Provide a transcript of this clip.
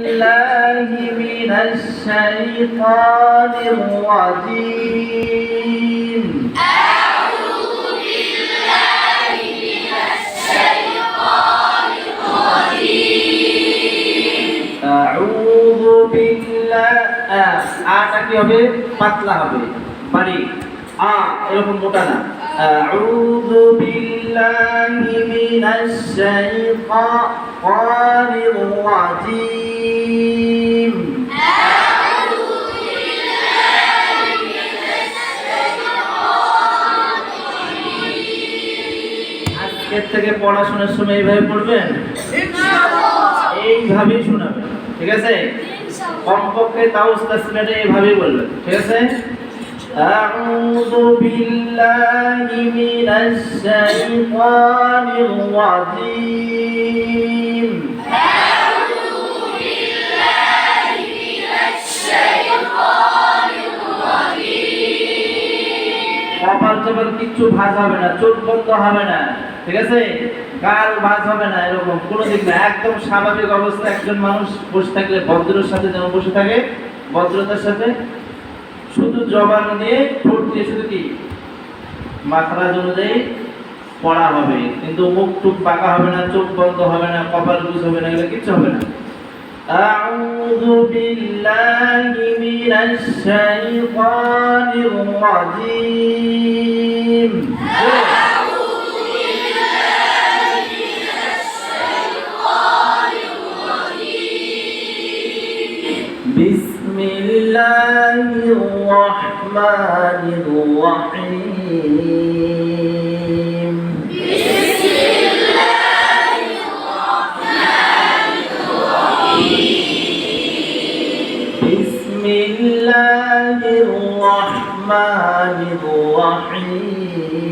بالله من الشيطان الرجيم أعوذ بالله من الشيطان الرجيم أعوذ بالله আটা কি হবে পাতলা হবে মানে এরকম মোটা না أعوذ بالله من الشيطان الرجيم أعوذ بالله من الشيطان الرجيم আজকের থেকে পড়াশোনার সময় এইভাবে পড়বেন ইনশাআল্লাহ এইভাবেই শোনাবেন ঠিক আছে কমপক্ষে তাওস্তাসমিটা এইভাবেই বলবেন ঠিক আছে أعوذ بالله من الشيطان الرجيم أعوذ بالله من الشيطان الرجيم কপাল চপাল কিচ্ছু ভাঁজ হবে না চোখ বন্ধ হবে না ঠিক আছে গাল ভাঁজ হবে না এরকম কোনো দিক না একদম স্বাভাবিক অবস্থা একজন মানুষ বসে থাকলে ভদ্রের সাথে যেমন বসে থাকে ভদ্রতার সাথে শুধু জবান দিয়ে ঠোঁট দিয়ে শুধু কি মাখরাজ অনুযায়ী পড়া হবে কিন্তু মুখ টুক বাঁকা হবে না চোখ বন্ধ হবে না কপাল বুঝ হবে না এগুলো কিচ্ছু হবে না أعوذ بالله من الشيطان الرجيم أعوذ بالله من الشيطان الرجيم بسم الله الرحمن الرحيم بسم الله الرحمن الرحيم بسم الله الرحمن الرحيم